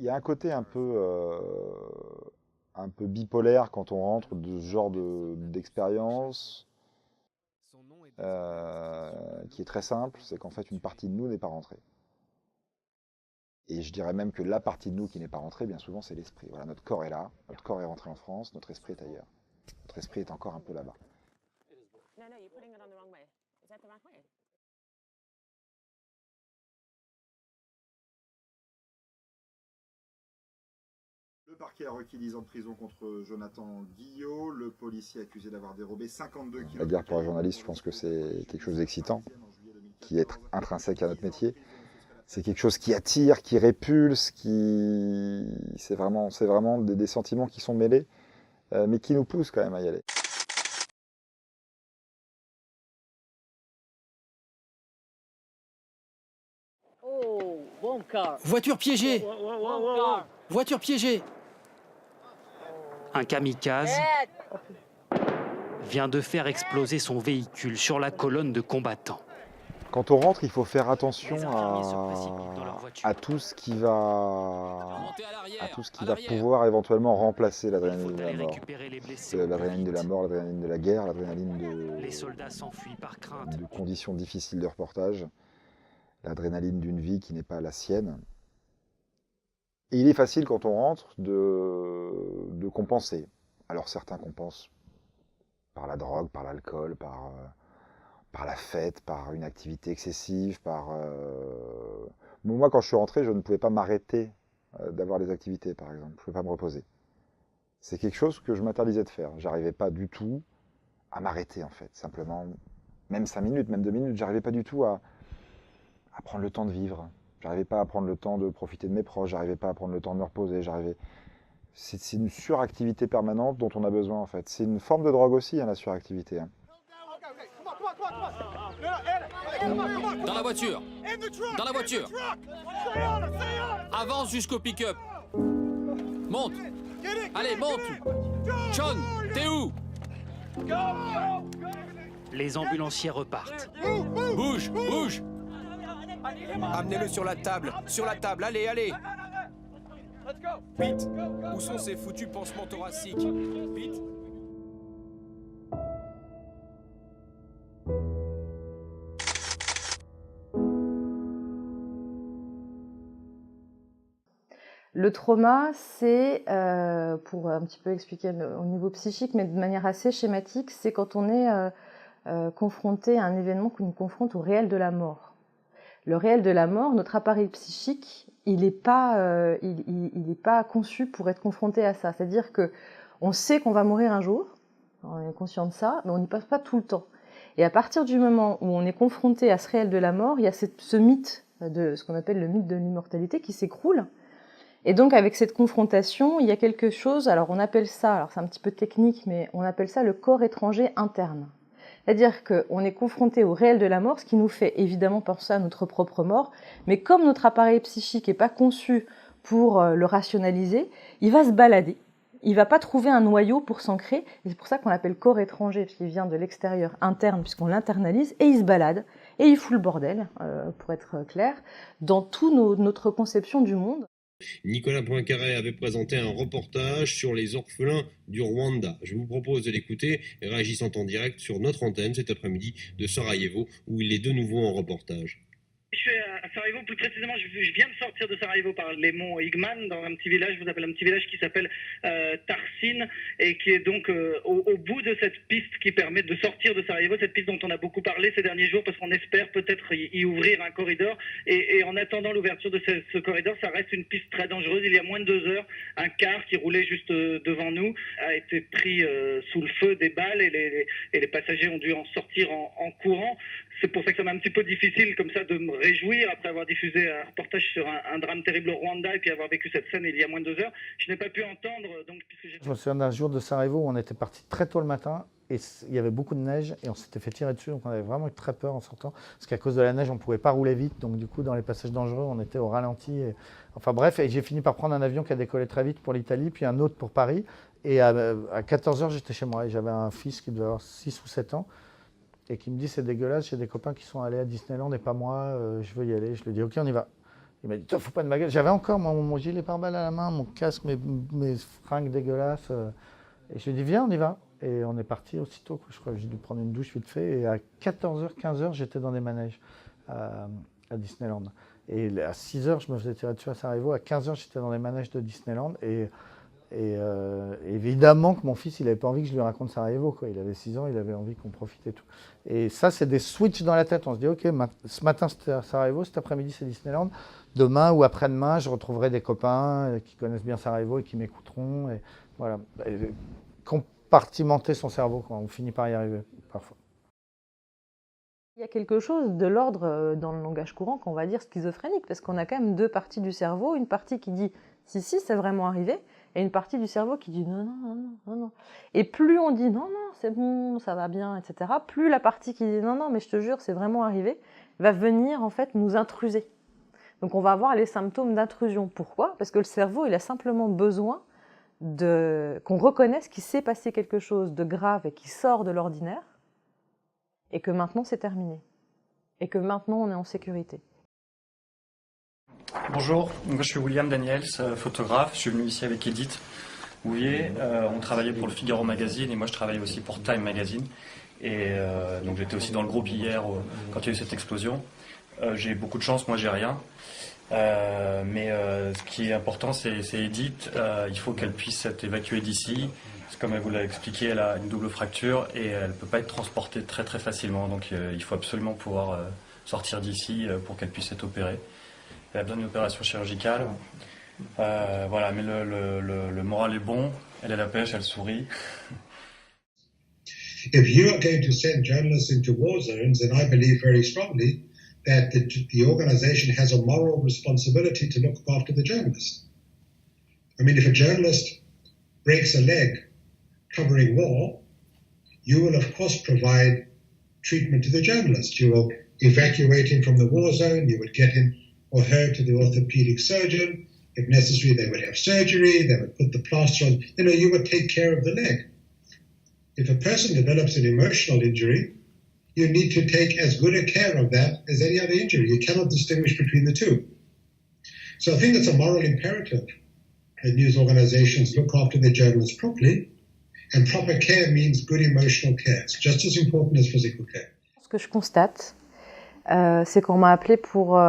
Il y a un côté un peu bipolaire quand on rentre de ce genre d'expérience qui est très simple, c'est qu'en fait une partie de nous n'est pas rentrée. Et je dirais même que la partie de nous qui n'est pas rentrée, bien souvent, c'est l'esprit. Voilà, notre corps est là, notre corps est rentré en France, notre esprit est ailleurs. Notre esprit est encore un peu là-bas. Le parquet a requis 10 ans de prison contre Jonathan Guillot, le policier accusé d'avoir dérobé 52 kilos. La guerre pour un journaliste, je pense que c'est quelque chose d'excitant, qui est intrinsèque à notre métier. C'est quelque chose qui attire, qui répulse, c'est vraiment des sentiments qui sont mêlés, mais qui nous poussent quand même à y aller. Voiture piégée! Voiture piégée! Un kamikaze vient de faire exploser son véhicule sur la colonne de combattants. Quand on rentre, il faut faire attention à tout ce qui va, pouvoir éventuellement remplacer l'adrénaline de la mort. L'adrénaline de la mort, l'adrénaline de la guerre, l'adrénaline de conditions difficiles de reportage, l'adrénaline d'une vie qui n'est pas la sienne. Et il est facile quand on rentre de compenser. Alors certains compensent par la drogue, par l'alcool, par la fête, par une activité excessive, Moi, quand je suis rentré, je ne pouvais pas m'arrêter d'avoir des activités, par exemple. Je ne pouvais pas me reposer. C'est quelque chose que je m'interdisais de faire. J'arrivais pas du tout à m'arrêter, en fait. Simplement, même 5 minutes, même 2 minutes, j'arrivais pas du tout à prendre le temps de vivre. J'arrivais pas à prendre le temps de profiter de mes proches. J'arrivais pas à prendre le temps de me reposer. C'est une suractivité permanente dont on a besoin, en fait. C'est une forme de drogue aussi, hein, la suractivité. Hein. Dans la voiture. Dans la voiture. Avance jusqu'au pick-up. Monte. Allez, monte. John, t'es où? Les ambulanciers repartent. Bouge, bouge. Amenez-le sur la table, allez, allez. Pete, où sont ces foutus pansements thoraciques? Pete? Le trauma, c'est, pour un petit peu expliquer au niveau psychique, mais de manière assez schématique, c'est quand on est confronté à un événement qui nous confronte au réel de la mort. Le réel de la mort, notre appareil psychique, il n'est pas conçu pour être confronté à ça. C'est-à-dire que on sait qu'on va mourir un jour, on est conscient de ça, mais on n'y passe pas tout le temps. Et à partir du moment où on est confronté à ce réel de la mort, il y a ce mythe de ce qu'on appelle le mythe de l'immortalité qui s'écroule. Et donc avec cette confrontation, il y a quelque chose, alors on appelle ça, alors c'est un petit peu technique, mais on appelle ça le corps étranger interne. C'est-à-dire qu'on est confronté au réel de la mort, ce qui nous fait évidemment penser à notre propre mort, mais comme notre appareil psychique n'est pas conçu pour le rationaliser, il va se balader, il ne va pas trouver un noyau pour s'ancrer, et c'est pour ça qu'on l'appelle corps étranger, parce qu'il vient de l'extérieur interne, puisqu'on l'internalise, et il se balade, et il fout le bordel, pour être clair, dans toute notre conception du monde. Nicolas Poincaré avait présenté un reportage sur les orphelins du Rwanda. Je vous propose de l'écouter, réagissant en direct sur notre antenne cet après-midi de Sarajevo, où il est de nouveau en reportage. Je suis à Sarajevo, plus précisément, je viens de sortir de Sarajevo par les monts Igman, dans un petit village, je vous appelle un petit village qui s'appelle Tarsin, et qui est donc au bout de cette piste qui permet de sortir de Sarajevo, cette piste dont on a beaucoup parlé ces derniers jours, parce qu'on espère peut-être y ouvrir un corridor, et en attendant l'ouverture de ce corridor, ça reste une piste très dangereuse. Il y a moins de 2 heures, un car qui roulait juste devant nous a été pris sous le feu des balles, et les passagers ont dû en sortir en courant. C'est pour ça que ça m'a un petit peu difficile comme ça de me réjouir après avoir diffusé un reportage sur un drame terrible au Rwanda et puis avoir vécu cette scène il y a moins de 2 heures. Je n'ai pas pu entendre. Je me souviens d'un jour de Sarajevo où on était parti très tôt le matin et il y avait beaucoup de neige et on s'était fait tirer dessus, donc on avait vraiment eu très peur en sortant parce qu'à cause de la neige on ne pouvait pas rouler vite, donc du coup dans les passages dangereux on était au ralenti. Enfin bref, et j'ai fini par prendre un avion qui a décollé très vite pour l'Italie puis un autre pour Paris et à 14h j'étais chez moi et j'avais un fils qui devait avoir 6 ou 7 ans. Et qui me dit c'est dégueulasse, j'ai des copains qui sont allés à Disneyland et pas moi, je veux y aller. Je lui dis ok on y va. Il m'a dit, toi, faut pas de ma gueule. J'avais encore mon gilet pare-balles à la main, mon casque, mes fringues dégueulasses. Et je lui ai dit, viens, on y va. Et on est parti aussitôt. Je crois que j'ai dû prendre une douche vite fait. Et à 14h, 15h, j'étais dans des manèges à Disneyland. Et à 6h, je me faisais tirer dessus à Sarajevo. À 15h, j'étais dans les manèges de Disneyland. Et évidemment que mon fils, il n'avait pas envie que je lui raconte Sarajevo, quoi. Il avait 6 ans, il avait envie qu'on profite et tout. Et ça, c'est des switches dans la tête. On se dit, OK, ce matin, c'était à Sarajevo, cet après-midi, c'est Disneyland. Demain ou après-demain, je retrouverai des copains qui connaissent bien Sarajevo et qui m'écouteront. Et voilà. Et compartimenter son cerveau, quoi. On finit par y arriver, parfois. Il y a quelque chose de l'ordre dans le langage courant qu'on va dire schizophrénique, parce qu'on a quand même deux parties du cerveau, une partie qui dit si, c'est vraiment arrivé, et une partie du cerveau qui dit non, non, non, non, non, non. Et plus on dit non, non, c'est bon, ça va bien, etc., plus la partie qui dit non, non, mais je te jure, c'est vraiment arrivé, va venir en fait nous intruser. Donc on va avoir les symptômes d'intrusion. Pourquoi ? Parce que le cerveau, il a simplement besoin qu'on reconnaisse qu'il s'est passé quelque chose de grave et qui sort de l'ordinaire, et que maintenant c'est terminé, et que maintenant on est en sécurité. Bonjour, moi je suis William Daniels, photographe, je suis venu ici avec Edith Bouvier, on travaillait pour le Figaro Magazine et moi je travaillais aussi pour Time Magazine, et donc j'étais aussi dans le groupe hier quand il y a eu cette explosion. J'ai beaucoup de chance, moi j'ai rien, mais ce qui est important c'est Edith, il faut qu'elle puisse être évacuée d'ici. Comme elle vous l'a expliqué, elle a une double fracture et elle ne peut pas être transportée très très facilement. Donc il faut absolument pouvoir sortir d'ici pour qu'elle puisse être opérée. Elle a besoin d'une opération chirurgicale. Voilà, mais le moral est bon. Elle est à la pêche, elle sourit. If you are going to send journalists into war zones, then I believe very strongly that the organization has a moral responsibility to look after the journalist. I mean, if a journalist breaks a leg covering war, you will of course provide treatment to the journalist. You will evacuate him from the war zone, you would get him or her to the orthopedic surgeon. If necessary, they would have surgery, they would put the plaster on, you would take care of the leg. If a person develops an emotional injury, you need to take as good a care of that as any other injury. You cannot distinguish between the two. So I think it's a moral imperative that news organizations look after their journalists properly. And proper care means good emotional care. It's just as important as physical care. Ce que je constate, c'est qu'on m'a appelé pour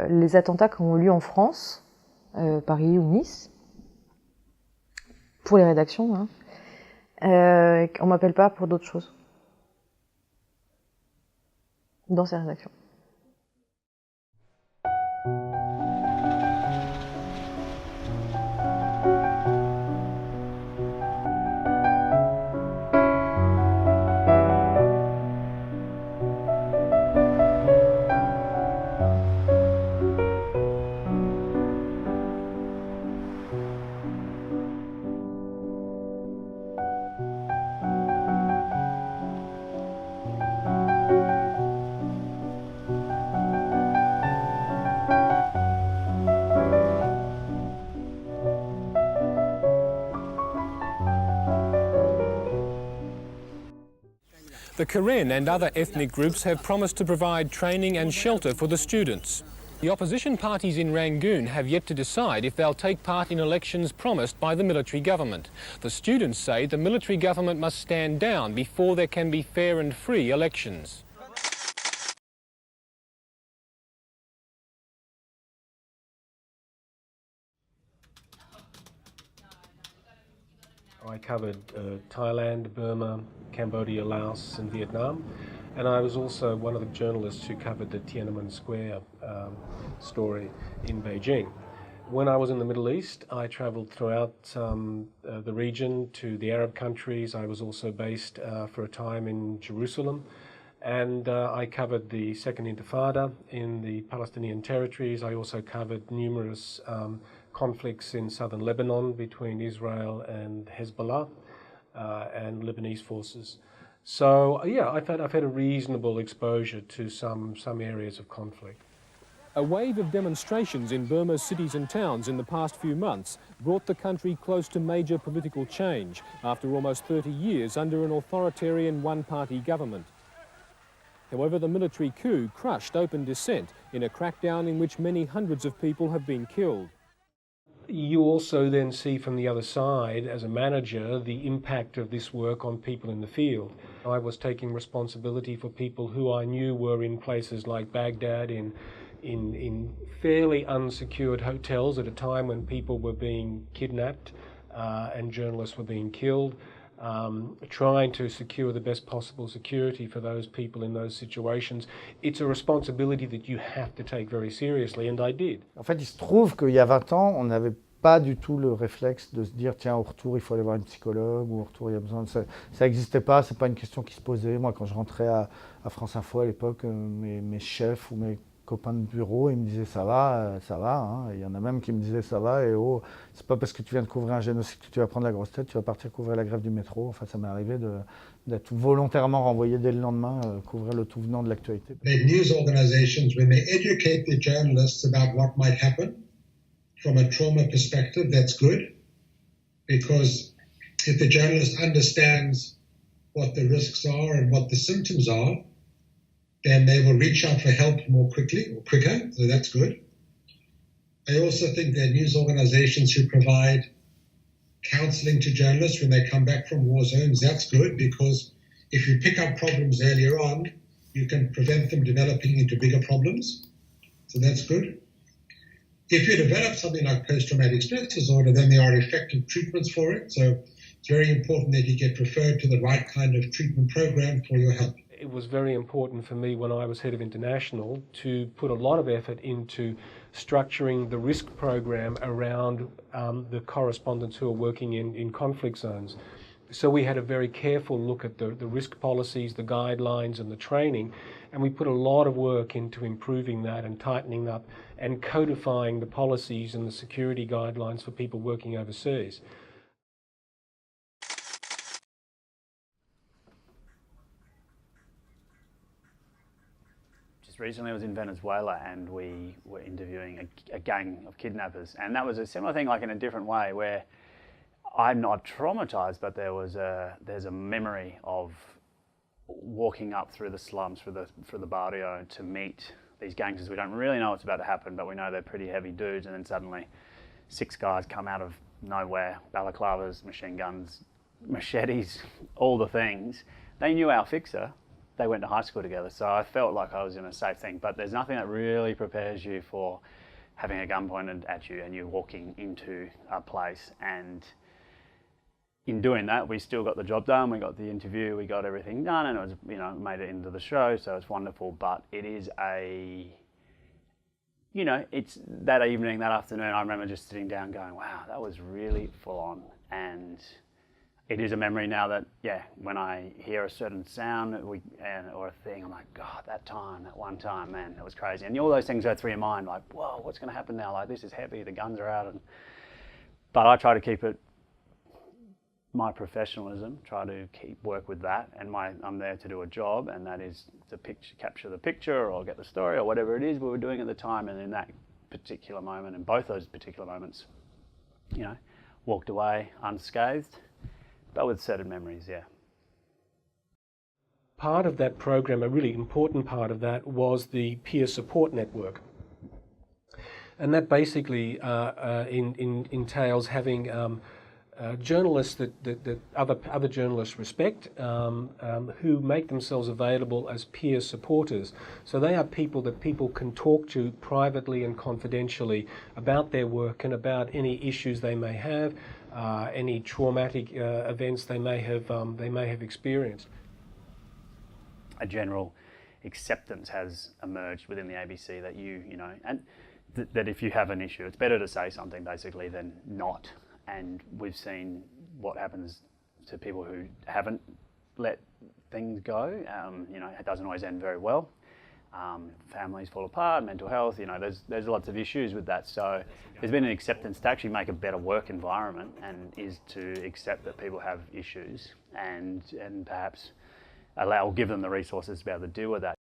les attentats qui ont eu lieu en France, Paris ou Nice, pour les rédactions. Hein. On ne m'appelle pas pour d'autres choses dans ces rédactions. The Karen and other ethnic groups have promised to provide training and shelter for the students. The opposition parties in Rangoon have yet to decide if they'll take part in elections promised by the military government. The students say the military government must stand down before there can be fair and free elections. I covered Thailand, Burma, Cambodia, Laos and Vietnam, and I was also one of the journalists who covered the Tiananmen Square story in Beijing. When I was in the Middle East, I travelled throughout the region to the Arab countries. I was also based for a time in Jerusalem, and I covered the Second Intifada in the Palestinian territories. I also covered numerous conflicts in southern Lebanon between Israel and Hezbollah and Lebanese forces. So yeah, I've had a reasonable exposure to some areas of conflict. A wave of demonstrations in Burma's cities and towns in the past few months brought the country close to major political change after almost 30 years under an authoritarian one-party government. However, the military coup crushed open dissent in a crackdown in which many hundreds of people have been killed. You also then see from the other side, as a manager, the impact of this work on people in the field. I was taking responsibility for people who I knew were in places like Baghdad, in fairly unsecured hotels at a time when people were being kidnapped and journalists were being killed, trying to secure the best possible security for those people in those situations. It's a responsibility that you have to take very seriously, and I did. En fait, il se trouve qu'il y a 20 ans, on n'avait pas du tout le réflexe de se dire tiens, au retour, il faut aller voir une psychologue, ou au retour, il y a besoin de ça. Ça n'existait pas, c'est pas une question qui se posait. Moi, quand je rentrais à France Info à l'époque, mes chefs ou mes copains de bureau, ils me disaient ça va. Hein. Il y en a même qui me disaient ça va, et oh, c'est pas parce que tu viens de couvrir un génocide que tu vas prendre la grosse tête, tu vas partir couvrir la grève du métro. Enfin, ça m'est arrivé d'être volontairement renvoyé dès le lendemain couvrir le tout venant de l'actualité. The news organizations, when they educate the journalists about what might happen from a trauma perspective, that's good, because if the journalist understands what the risks are and what the symptoms are, then they will reach out for help more quickly or quicker, so that's good. I also think that news organizations who provide counseling to journalists when they come back from war zones, that's good, because if you pick up problems earlier on, you can prevent them developing into bigger problems, so that's good. If you develop something like post-traumatic stress disorder, then there are effective treatments for it, so it's very important that you get referred to the right kind of treatment program for your help. It was very important for me when I was head of international to put a lot of effort into structuring the risk program around the correspondents who are working in conflict zones. So we had a very careful look at the risk policies, the guidelines and the training, and we put a lot of work into improving that and tightening up and codifying the policies and the security guidelines for people working overseas. Recently I was in Venezuela and we were interviewing a gang of kidnappers, and that was a similar thing, like in a different way, where I'm not traumatized, but there's a memory of walking up through the slums, through the barrio, to meet these gangsters. We don't really know what's about to happen, but we know they're pretty heavy dudes, and then suddenly 6 guys come out of nowhere, balaclavas, machine guns, machetes, all the things. They knew our fixer. They went to high school together, so I felt like I was in a safe thing. But there's nothing that really prepares you for having a gun pointed at you and you're walking into a place. And in doing that, we still got the job done. We got the interview, we got everything done, and it was, made it into the show, so it's wonderful. But it is it's that evening, that afternoon, I remember just sitting down going, wow, that was really full on. And it is a memory now that, when I hear a certain sound or a thing, I'm like, God, that one time, man, that was crazy. And all those things go through your mind, like, whoa, what's going to happen now? Like, this is heavy, the guns are out. But I try to keep it my professionalism, try to work with that. And I'm there to do a job, and that is to capture the picture or get the story or whatever it is we were doing at the time. And in that particular moment, and both those particular moments, walked away unscathed. But with certain memories, Part of that program, a really important part of that, was the peer support network. And that basically entails having journalists that other journalists respect, who make themselves available as peer supporters. So they are people that people can talk to privately and confidentially about their work and about any issues they may have, any traumatic events they may have experienced. A general acceptance has emerged within the ABC that and that if you have an issue, it's better to say something basically than not. And we've seen what happens to people who haven't let things go. It doesn't always end very well. Families fall apart, mental health, there's lots of issues with that. So there's been an acceptance to actually make a better work environment, and is to accept that people have issues and perhaps give them the resources to be able to deal with that.